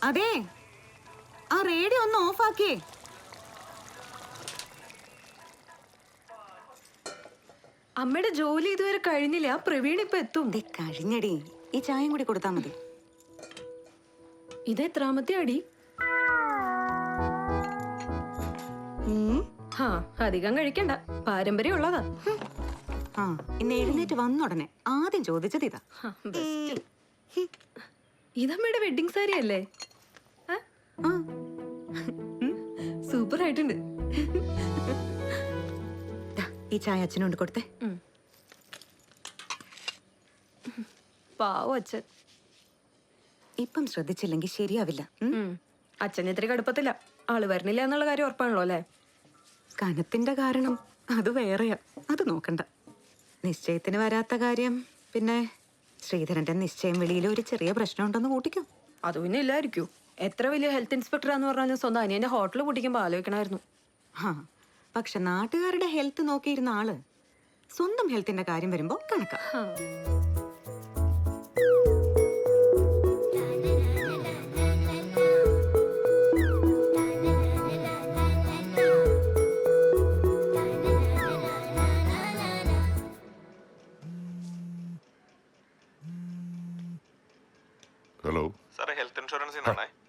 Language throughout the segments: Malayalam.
അതെ, ആ റേഡിയോ ഒന്ന് ഓഫ് ആക്കിയേ. അമ്മയുടെ ജോലി ഇതുവരെ കഴിഞ്ഞില്ല. പ്രവീൺ ഇപ്പൊ എത്തും. കഴിഞ്ഞടി, ഈ ചായയും കൂടി കൊടുത്താ മതി. ഇത് എത്രാമത്തെ അടി? അധികം കഴിക്കണ്ട, പാരമ്പര്യം ഉള്ളതാ. ഇന്ന് എഴുന്നേറ്റ് വന്നുടനെ ആദ്യം ചോദിച്ചത് ഇതാ. ഇതമ്മയുടെ വെഡിങ് സാരി അല്ലേ? സൂപ്പർ ആയിട്ടുണ്ട്. ഈ ചായ അച്ഛനോട് കൊടുത്തേ. പാവം അച്ഛൻ. ഇപ്പം ശ്രദ്ധിച്ചില്ലെങ്കിൽ ശരിയാവില്ല. അച്ഛൻ ഇത്തിരി കടുപ്പത്തില്ല. ആള് വരണില്ല എന്നുള്ള കാര്യം ഉറപ്പാണല്ലോ അല്ലേ? കനത്തിന്റെ കാരണം അത് വേറെയാ, അത് നോക്കണ്ട. നിശ്ചയത്തിന് വരാത്ത കാര്യം പിന്നെ ശ്രീധരന്റെ നിശ്ചയം വെളിയിൽ ഒരു ചെറിയ പ്രശ്നം ഉണ്ടെന്ന് കൂട്ടിക്കോ. അത് പിന്നെ ഇല്ലായിരിക്കും. എത്ര വലിയ ഹെൽത്ത് ഇൻസ്പെക്ടറാന്ന് പറഞ്ഞാലും സ്വന്തം അനിയന്റെ ഹോട്ടൽ പൊട്ടിക്കുമ്പോ ആലോചിക്കണമായിരുന്നു. പക്ഷെ നാട്ടുകാരുടെ ഹെൽത്ത് നോക്കിയിരുന്ന ആള് സ്വന്തം ഹെൽത്തിന്റെ കാര്യം വരുമ്പോ കണക്കാ. ഹലോ സാറേ, ഹെൽത്ത് ഇൻഷുറൻസ്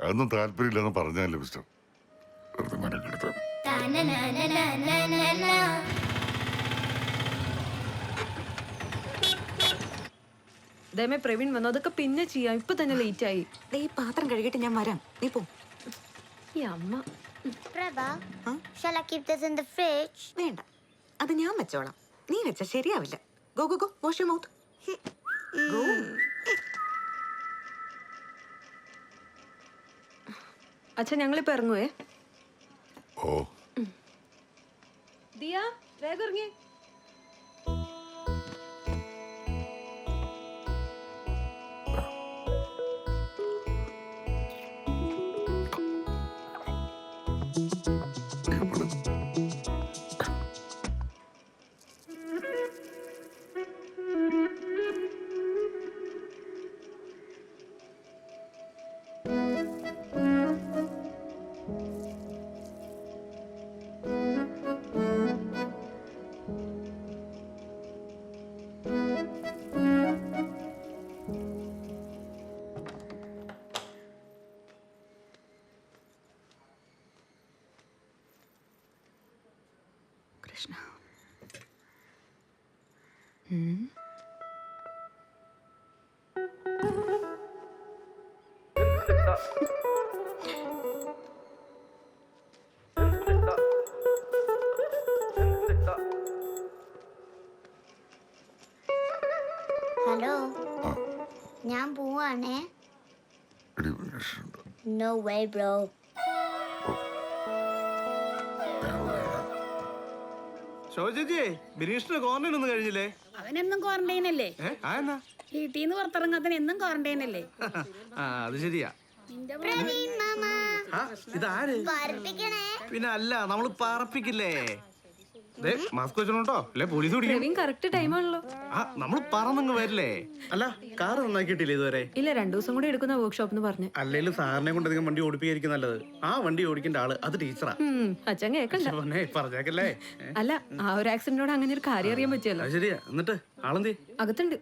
അതൊന്നും താല്പര്യമില്ലെന്ന് പറഞ്ഞാലേ മിസ്റ്റർ. പ്രവീൺ വന്നു. അതൊക്കെ പിന്നെ ചെയ്യാം, ഇപ്പൊ തന്നെ ലേറ്റ് ആയി. ഈ പാത്രം കഴുകിട്ട് ഞാൻ വരാം, നീ പോ. ഈ അമ്മ. വേണ്ട, അത് ഞാൻ വെച്ചോളാം. നീ വെച്ച ശരിയാവില്ല. Go go go, wash your mouth. Go. അച്ഛൻ ഞങ്ങളിപ്പോ ഇറങ്ങുവേ. ഓ ദിയ, വേഗം ഇറങ്ങി. കൃഷ്ണ. ഹലോ, ഞാൻ പോവാണേ. No way bro. ചേച്ചി, ബിനീഷിന് ക്വാറന്റൈൻ ഒന്നും കഴിഞ്ഞില്ലേ? അവനെന്നും ക്വാറന്റൈൻ അല്ലേ? വീട്ടിൽ നിന്ന് പുറത്തിറങ്ങാത്തന് എന്നും ക്വാറന്റൈൻ അല്ലേ? അത് ശരിയാ. ഇതാര്? പിന്നെ അല്ല, നമ്മള് പറപ്പിക്കില്ലേ? മാസ്ക് വെച്ചോട്ടോ, അല്ലെ പോലീസ് പിടിക്കും. കറക്റ്റ് ടൈമാണല്ലോ. നമ്മള് പറന്നങ്ങ് വരില്ലേ? അല്ല, കാറ് നന്നാക്കിയിട്ടില്ലേ ഇതുവരെ? ഇല്ല, 2 ദിവസം കൂടി എടുക്കുന്ന വർക്ക്ഷോപ്പ് പറഞ്ഞു. അല്ലെങ്കിലും സാറിനെ കൊണ്ട് അധികം വണ്ടി ഓടിപ്പിക്കായിരിക്കും നല്ലത്. ആ വണ്ടി ഓടിക്കേണ്ട ആള് അത് ടീച്ചറാ. അച്ഛൻ കേക്കണ്ട. പറഞ്ഞേക്കല്ലേ. അല്ല, ആ ഒരു ആക്സിഡന്റോട് അങ്ങനെ ഒരു കാര്യം അറിയാൻ പറ്റിയല്ലോ. ശരിയാ. എന്നിട്ട് ആളെന്തി? അകത്തുണ്ട്.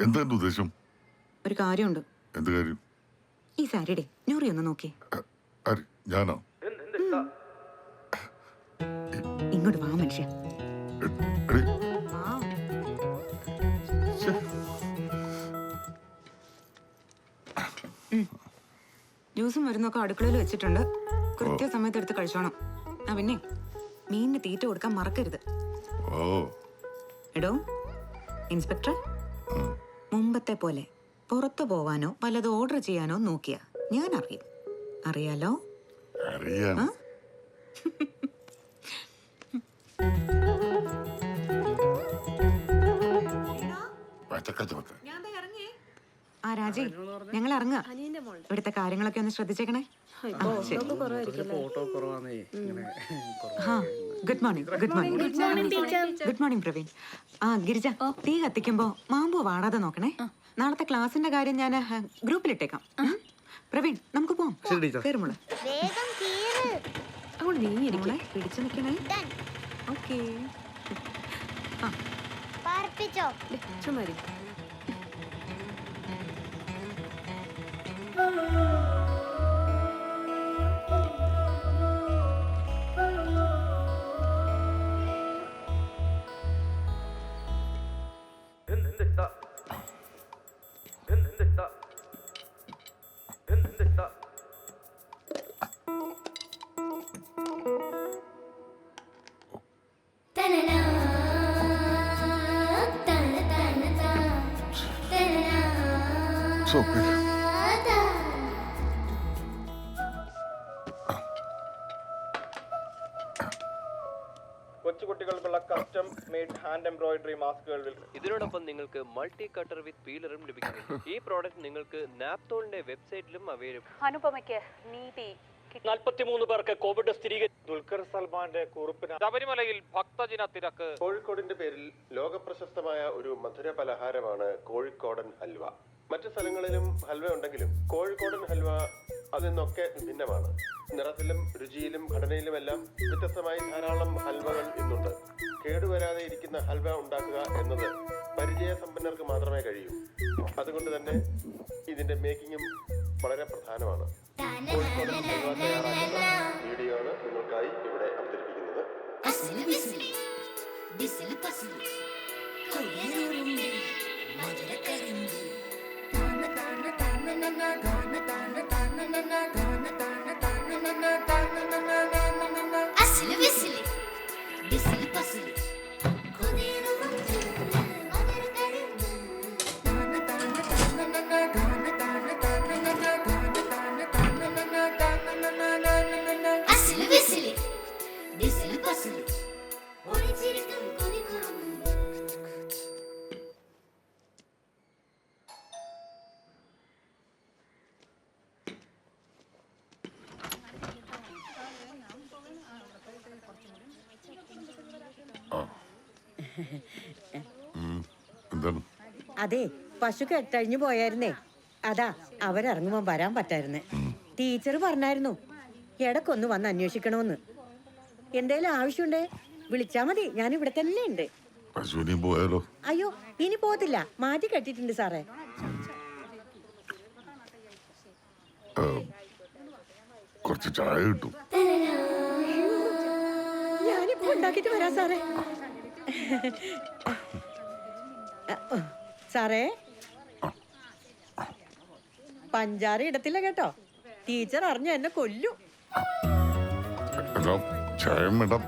എന്താ ഉദ്ദേശം? ഒരു കാര്യമുണ്ട്. എന്ത് കാര്യം? ഈ സാരിയുടെ നൂറി ഒന്ന് നോക്കി. ഞാനോ? ഇങ്ങോട്ട് വാ മനുഷ്യ. ജ്യൂസും മരുന്നൊക്കെ അടുക്കളയിൽ വെച്ചിട്ടുണ്ട്. കൃത്യസമയത്ത് എടുത്ത് കഴിച്ചോണം. പിന്നെ മീനിന് തീറ്റ കൊടുക്കാൻ മറക്കരുത്. എടോ ഇൻസ്പെക്ടർ, മുമ്പത്തെ പോലെ പുറത്തു പോവാനോ വല്ലത് ഓർഡർ ചെയ്യാനോ നോക്കിയ ഞാൻ അറിയും. അറിയാലോ? ആ രാജി, ഞങ്ങൾ ഇറങ്ങുക. ഇവിടുത്തെ കാര്യങ്ങളൊക്കെ ഒന്ന് ശ്രദ്ധിച്ചേക്കണേ. ഫോട്ടോ കുറവാന്നേ ഇങ്ങനെ ആ good morning. Good morning. Good morning Praveen. ആ ഗിരിജ, തീ കത്തിക്കുമ്പോ മാമ്പൂ വാടാതെ നോക്കണേ. നാളത്തെ ക്ലാസിന്റെ കാര്യം ഞാൻ ഗ്രൂപ്പിലിട്ടേക്കാം. പ്രവീൺ, നമുക്ക് പോവാം. കേറുമോളെ. വേഗം കീറ്. അങ്ങോട്ട് നീങ്ങിയിരിക്കും. പിടിച്ചു നിൽക്കണേ. ഓക്കേ. പറപ്പിച്ചോ. ചുമ്മാരി. It's okay. കൊച്ചുകുട്ടികൾക്കുള്ള കസ്റ്റം മെയ്ഡ് ഹാൻഡ് എംബ്രോയിഡറി മാസ്കുകൾ ഇതിനോടൊപ്പം നിങ്ങൾക്ക് മൾട്ടി കട്ടർ വിത്ത് പീലറും ലഭിക്കുന്നു. ഈ പ്രോഡക്റ്റ് നിങ്ങൾക്ക് നാപ്തോളിന്റെ വെബ്സൈറ്റിലും അവൈലബിൾ. അനുപമയ്ക്ക് നീതി 43 പേർക്ക് കോവിഡ് സ്ഥിരീകരിച്ചു. ദുൽഖർ സൽമാന്റെ കുറിപ്പിന് ശബരിമലയിൽ ഭക്തജന തിരക്ക്. കോഴിക്കോടിന്റെ പേരിൽ ലോകപ്രശസ്തമായ ഒരു മധുര പലഹാരമാണ് കോഴിക്കോടൻ ഹൽവ. മറ്റു സ്ഥലങ്ങളിലും ഹൽവ ഉണ്ടെങ്കിലും കോഴിക്കോടൻ ഹൽവ അതിൽ നിന്നൊക്കെ ഭിന്നമാണ്. നിറത്തിലും രുചിയിലും ഘടനയിലുമെല്ലാം വ്യത്യസ്തമായി ധാരാളം ഹൽവകൾ ഇന്നുണ്ട്. കേടുവരാതെ ഇരിക്കുന്ന ഹൽവ ഉണ്ടാക്കുക എന്നത് പരിചയസമ്പന്നർക്ക് മാത്രമേ കഴിയൂ. അതുകൊണ്ട് തന്നെ ഇതിന്റെ മേക്കിങ്ങും വളരെ പ്രധാനമാണ്. കോഴിക്കോടൻ ഹൽവ തയ്യാറാക്കുന്ന വീഡിയോ ആണ് നിങ്ങൾക്കായി ഇവിടെ അവതരിപ്പിക്കുന്നത്. എന്താണ്? അതെ, പശു കെട്ടഴിഞ്ഞു പോയായിരുന്നേ. അതാ അവരിറങ്ങുമ്പോ വരാൻ പറ്റായിരുന്നേ. ടീച്ചർ പറഞ്ഞായിരുന്നു ഇടക്കൊന്ന് വന്ന് അന്വേഷിക്കണോന്ന്. എന്തേലും ആവശ്യമുണ്ടേ വിളിച്ചാ മതി, ഞാൻ ഇവിടെ തന്നെ ഉണ്ട്. പോയാലോ? അയ്യോ, ഇനി പോകത്തില്ല, മാറ്റി കെട്ടിട്ടുണ്ട് സാറേ. കുറച്ച് ചായ കിട്ടും. ഞാനിപ്പോ ഉണ്ടാക്കിട്ട് വരാം സാറേ. സാറേ, പഞ്ചാര ഇടത്തില്ല കേട്ടോ, ടീച്ചർ അറിഞ്ഞ എന്നെ കൊല്ലു. ചായ മേഡം.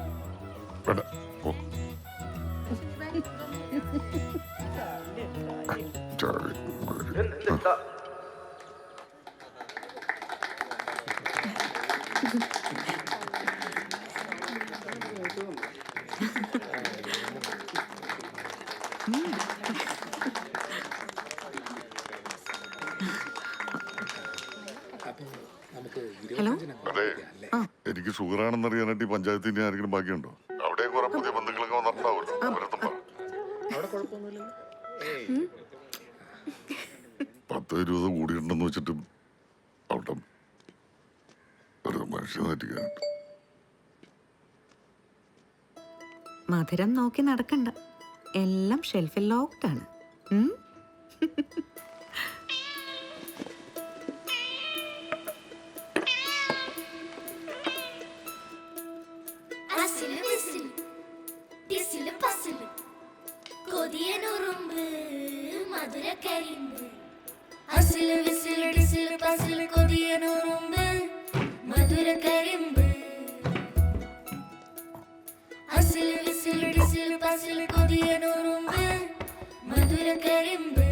ഹലോ. അതെ, എനിക്ക് ഷുഗറാണെന്നറിയാനായിട്ട് ഈ പഞ്ചായത്തിന്റെ ആരെങ്കിലും ബാക്കിയുണ്ടോ? അവിടെ കുറെ പുതിയ ബന്ധുക്കളൊക്കെ വന്നിട്ടുണ്ടാവുമല്ലോ. അവരത്തുമ്പോ 10-20 കൂടിയിട്ടുണ്ടെന്ന് വെച്ചിട്ട് അവിടെ വെറുതെ മനുഷ്യനെ തെറ്റിക്കാനായിട്ട്. മധുരം നോക്കി നടക്കണ്ട, എല്ലാം ഷെൽഫിൽ ലോക്ക്ഡാണ്. മധുര കരിമ്പ്